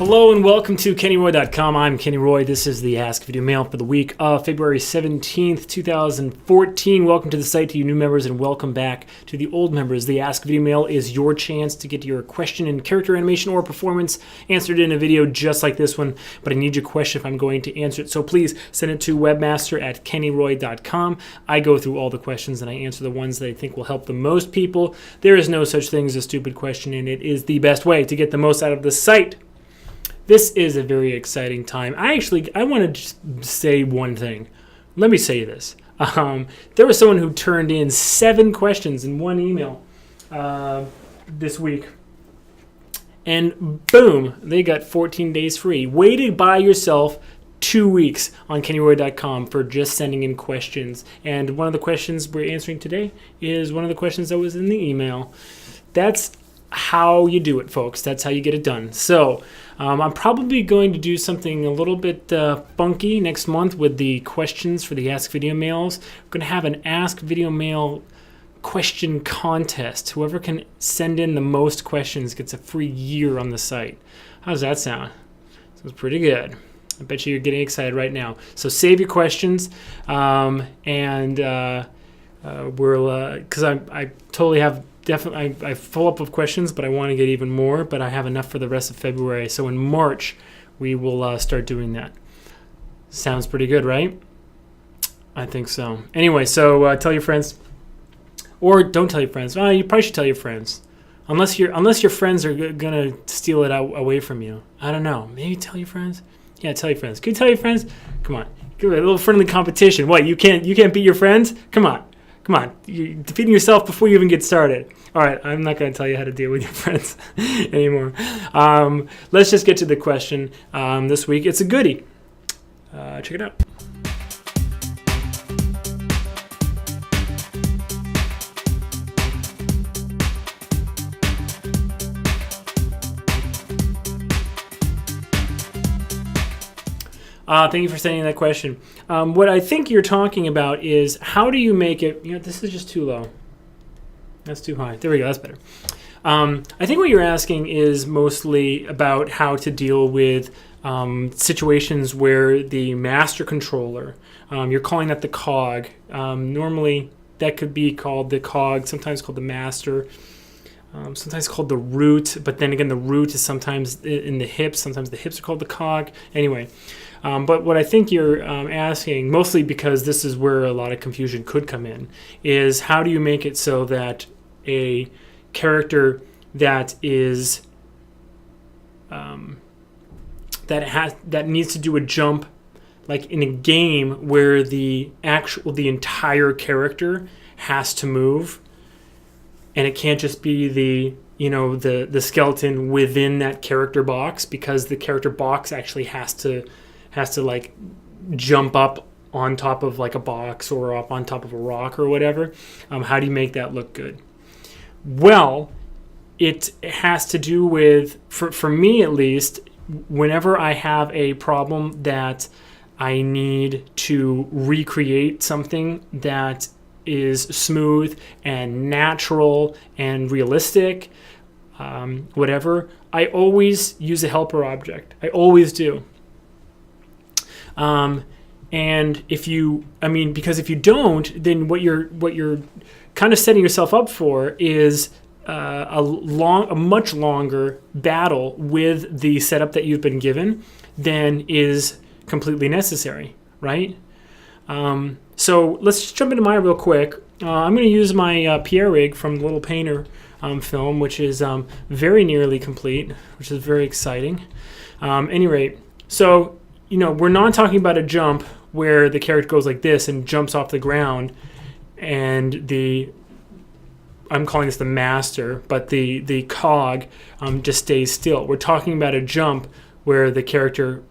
Hello and welcome to KennyRoy.com. I'm Kenny Roy. This is the Ask Video Mail for the week of February 17th, 2014. Welcome to the site to you new members and welcome back to the old members. The Ask Video Mail is your chance to get your question in character animation or performance answered in a video just like this one, but I need your question if I'm going to answer it. So please send it to webmaster@kennyroy.com. I go through all the questions and I answer the ones that I think will help the most people. There is no such thing as a stupid question, and it is the best way to get the most out of the site. This is a very exciting time. I want to just say one thing. Let me say this. There was someone who turned in 7 questions in one email this week. And boom, they got 14 days free. Wait to buy yourself 2 weeks on KennyRoy.com for just sending in questions. And one of the questions we're answering today is one of the questions that was in the email. That's how you do it, folks. That's how you get it done. So I'm probably going to do something a little bit funky next month with the questions for the Ask Video Mails. We're going to have an Ask Video Mail question contest. Whoever can send in the most questions gets a free year on the site. How does that sound? Sounds pretty good. I bet you're getting excited right now. So save your questions, we'll because I totally have. Definitely, I full up of questions, but I want to get even more. But I have enough for the rest of February. So in March, we will start doing that. Sounds pretty good, right? I think so. Anyway, so tell your friends, or don't tell your friends. You probably should tell your friends, unless your friends are gonna steal it away from you. I don't know. Maybe tell your friends. Yeah, tell your friends. Can you tell your friends? Come on, give it a little friendly competition. What? You can't beat your friends? Come on. Come on, you're defeating yourself before you even get started. All right, I'm not going to tell you how to deal with your friends anymore. Let's just get to the question this week. It's a goodie. Check it out. Thank you for sending that question. What I think you're talking about is how do you make it... this is just too low. That's too high. There we go. That's better. I think what you're asking is mostly about how to deal with situations where the master controller, you're calling that the cog. Normally, that could be called the cog, sometimes called the master, sometimes called the root, but then again, the root is sometimes in the hips. Sometimes the hips are called the cog. Anyway... but what I think you're asking, mostly because this is where a lot of confusion could come in, is how do you make it so that a character that is that needs to do a jump, like in a game where the entire character has to move, and it can't just be the skeleton within that character box, because the character box actually has to like jump up on top of like a box or up on top of a rock or whatever. How do you make that look good? Well, it has to do with, for me at least, whenever I have a problem that I need to recreate something that is smooth and natural and realistic, whatever, I always use a helper object. I always do. And because if you don't, then what you're kind of setting yourself up for is a much longer battle with the setup that you've been given than is completely necessary, right? So let's just jump into mine real quick. I'm going to use my Pierre rig from the Little Painter film, which is very nearly complete, which is very exciting. Any rate, so we're not talking about a jump where the character goes like this and jumps off the ground, and I'm calling this the master, but the cog just stays still. We're talking about a jump where the character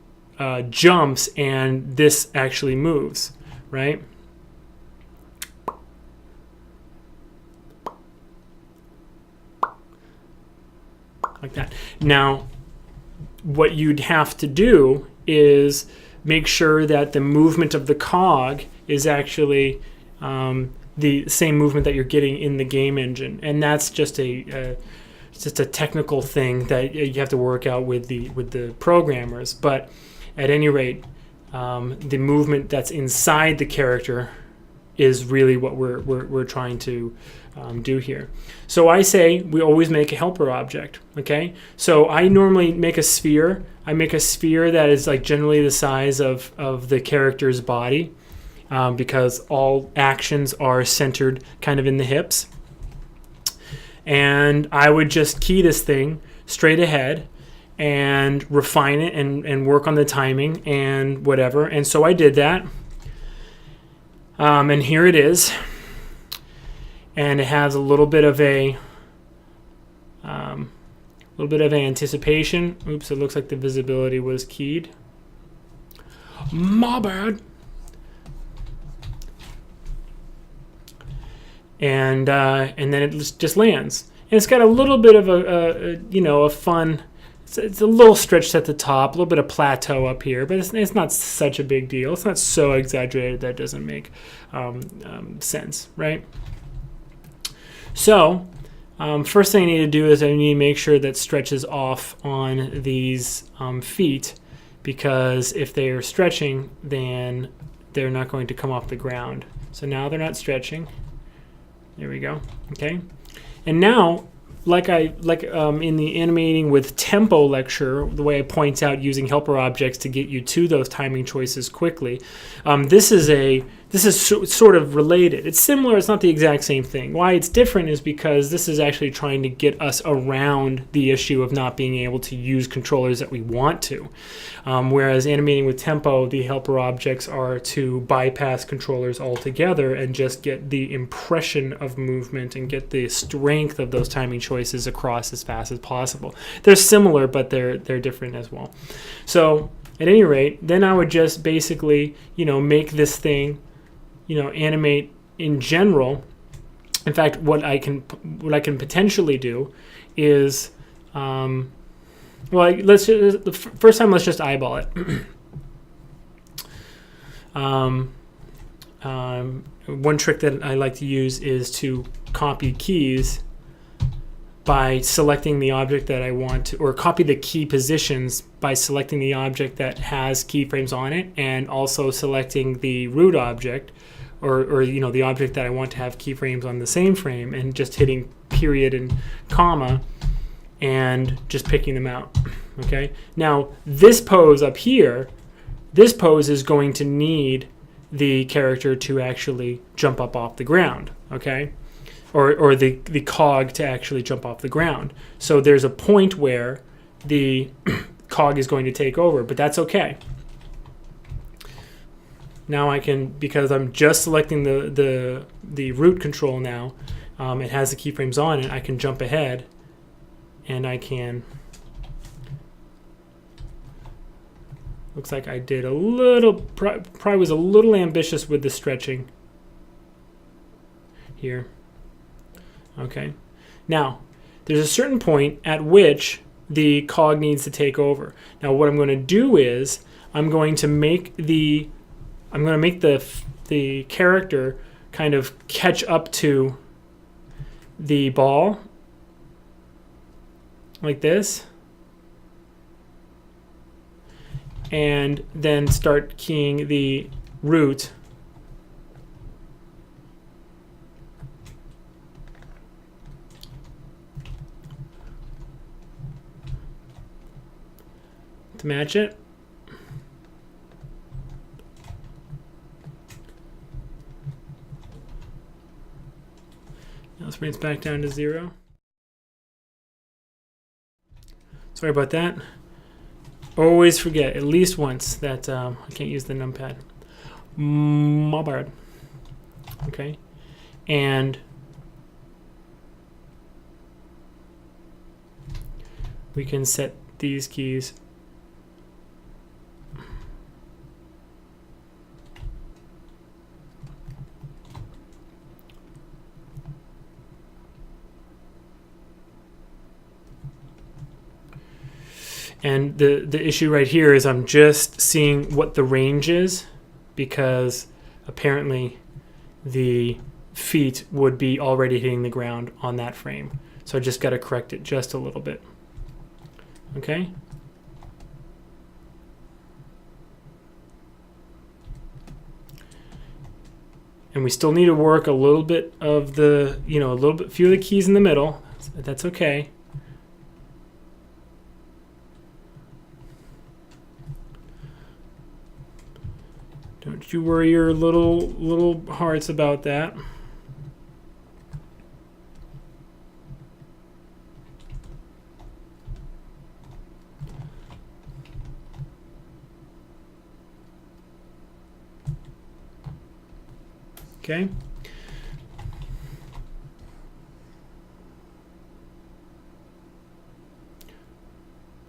jumps and this actually moves, right? Like that. Now, what you'd have to do is make sure that the movement of the cog is actually the same movement that you're getting in the game engine, and that's just it's just a technical thing that you have to work out with the programmers. But at any rate, the movement that's inside the character is really what we're trying to do here. So I say we always make a helper object. Okay, so I normally make a sphere. I make a sphere that is like generally the size of the character's body, because all actions are centered kind of in the hips. And I would just key this thing straight ahead and refine it and work on the timing and whatever. And so I did that. And here it is. And it has a little bit of anticipation. Oops, it looks like the visibility was keyed. My bad. And then it just lands. And it's got a little bit of a fun. It's a little stretched at the top, a little bit of plateau up here, but it's not such a big deal. It's not so exaggerated that it doesn't make sense, right? So first thing I need to do is I need to make sure that stretches off on these feet, because if they are stretching, then they're not going to come off the ground. So now they're not stretching. There we go. Okay, and now, like in the animating with tempo lecture, the way I point out using helper objects to get you to those timing choices quickly, this is sort of related. It's similar. It's not the exact same thing. Why it's different is because this is actually trying to get us around the issue of not being able to use controllers that we want to. Whereas animating with tempo, the helper objects are to bypass controllers altogether and just get the impression of movement and get the strength of those timing choices across as fast as possible. They're similar, but they're different as well. So at any rate, then I would just basically, make this thing, animate in general. In fact, what I can potentially do is, let's just eyeball it. One trick that I like to use is to copy keys by selecting the object that I want to, or copy the key positions by selecting the object that has keyframes on it, and also selecting the root object, or the object that I want to have keyframes on the same frame, and just hitting period and comma and just picking them out. Okay, now this pose up here, this pose is going to need the character to actually jump up off the ground. Okay, or the cog to actually jump off the ground. So there's a point where the cog is going to take over, but that's okay. Now I can, because I'm just selecting the root control now, it has the keyframes on it, I can jump ahead and I can, looks like I did a little, probably was a little ambitious with the stretching here. Okay, now there's a certain point at which the cog needs to take over. Now what I'm going to do is I'm going to make the character kind of catch up to the ball like this, and then start keying the root to match it. Now let's bring it back down to 0. Sorry about that. Always forget at least once that I can't use the numpad. My bad. Okay, and we can set these keys and the issue right here is I'm just seeing what the range is, because apparently the feet would be already hitting the ground on that frame. So I just got to correct it just a little bit. Okay. And we still need to work a little bit of the, few of the keys in the middle. That's okay. Don't you worry your little hearts about that. Okay.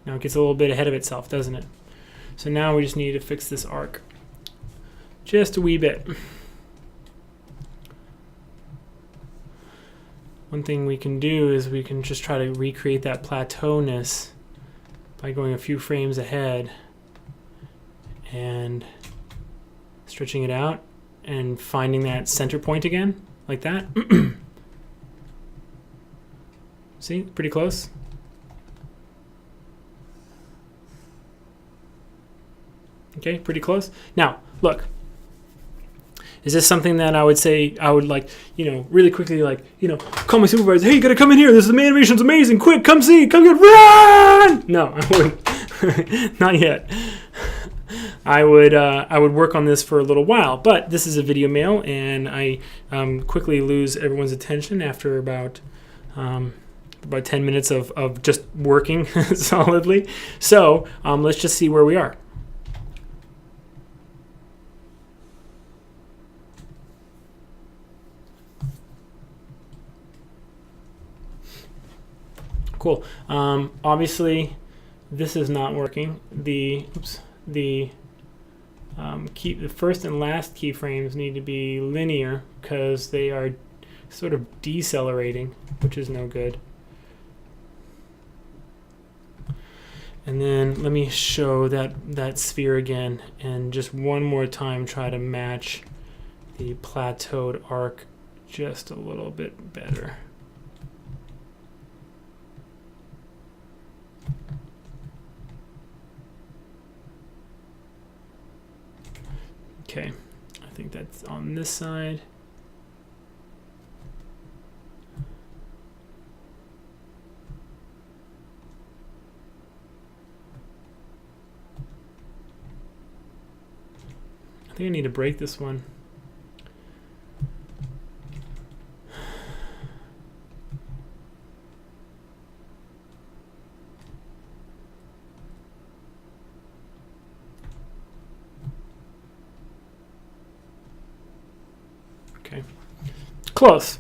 Now it gets a little bit ahead of itself, doesn't it? So now we just need to fix this arc just a wee bit. One thing we can do is we can just try to recreate that plateau-ness by going a few frames ahead and stretching it out and finding that center point again, like that. See, pretty close. Okay, pretty close. Now, look. Is this something that I would say I would like, really quickly, like, call my supervisor, hey, you gotta come in here, the animation's amazing, quick, come see, come get, run! No, I wouldn't. Not yet. I would work on this for a little while, but this is a video mail, and I quickly lose everyone's attention after about 10 minutes of just working solidly. So let's just see where we are. Cool. Obviously, this is not working. The first and last keyframes need to be linear because they are sort of decelerating, which is no good. And then let me show that sphere again, and just one more time try to match the plateaued arc just a little bit better. Okay, I think that's on this side. I think I need to break this one. Okay, close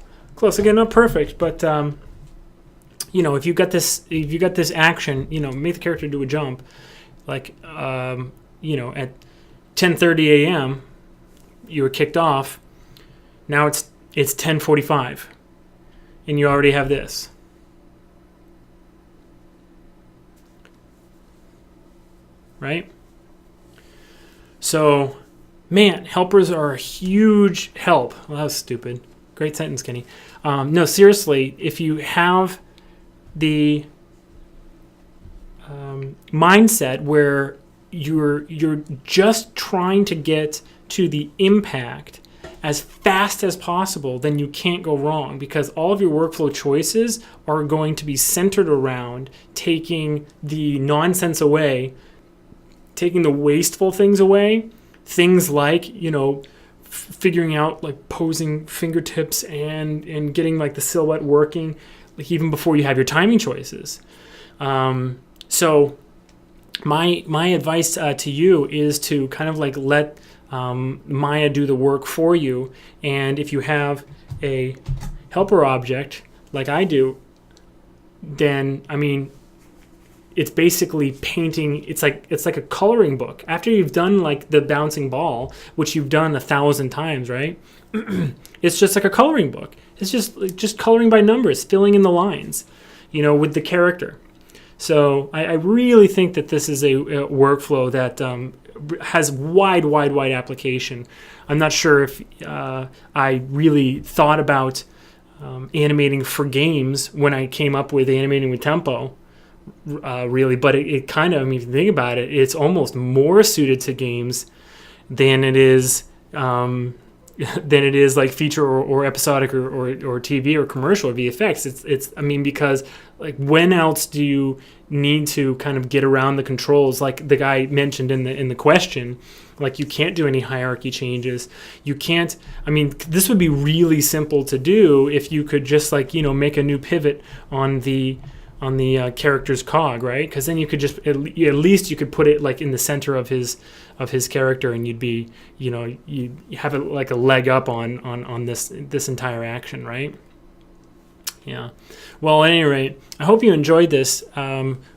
again, not perfect, but if you got this action, make the character do a jump, like at 10:30 a.m. you were kicked off. Now it's 10:45, and you already have this. Right? So, man, helpers are a huge help. Well, that was stupid. Great sentence, Kenny. No, seriously, if you have the mindset where you're just trying to get to the impact as fast as possible, then you can't go wrong, because all of your workflow choices are going to be centered around taking the nonsense away, taking the wasteful things away, things like, figuring out like posing fingertips and getting like the silhouette working, like even before you have your timing choices. So my advice to you is to kind of like let Maya do the work for you. And if you have a helper object like I do, then it's basically painting. It's like a coloring book. After you've done like the bouncing ball, which you've done 1,000 times, right? It's just like a coloring book. It's just coloring by numbers, filling in the lines, with the character. So I really think that this is a workflow that has wide application. I'm not sure if I really thought about animating for games when I came up with animating with tempo, really. But it kind of, I mean, if you think about it, it's almost more suited to games than it is like feature or episodic or TV or commercial or VFX. It's I mean, because like when else do you need to kind of get around the controls, like the guy mentioned in the question? Like, you can't do any hierarchy changes. You can't, I mean, this would be really simple to do if you could just, like, you know, make a new pivot on the character's cog, right? Because then you could just at least you could put it like in the center of his character, and you'd be, you know, you have it like a leg up on this entire action, right? Yeah. Well, at any rate, I hope you enjoyed this.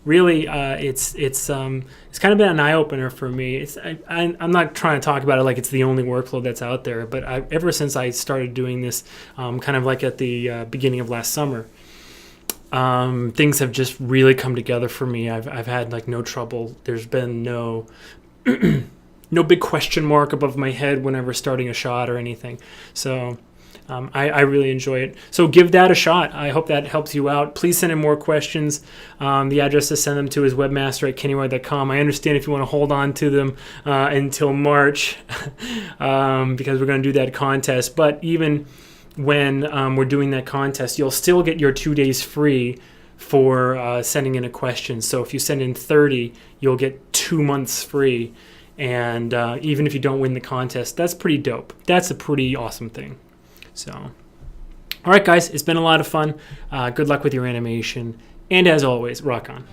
Really, it's kind of been an eye opener for me. I'm not trying to talk about it like it's the only workflow that's out there, but ever since I started doing this, kind of like at the beginning of last summer, things have just really come together for me. I've had like no trouble. There's been no no big question mark above my head whenever starting a shot or anything. So I really enjoy it. So give that a shot. I hope that helps you out. Please send in more questions. The address to send them to is webmaster@kennyroy.com. I understand if you want to hold on to them until March because we're going to do that contest. But even when we're doing that contest, you'll still get your 2 days free for sending in a question. So if you send in 30, you'll get 2 months free. And even if you don't win the contest, that's pretty dope. That's a pretty awesome thing. So, all right, guys, it's been a lot of fun. Good luck with your animation. And as always, rock on.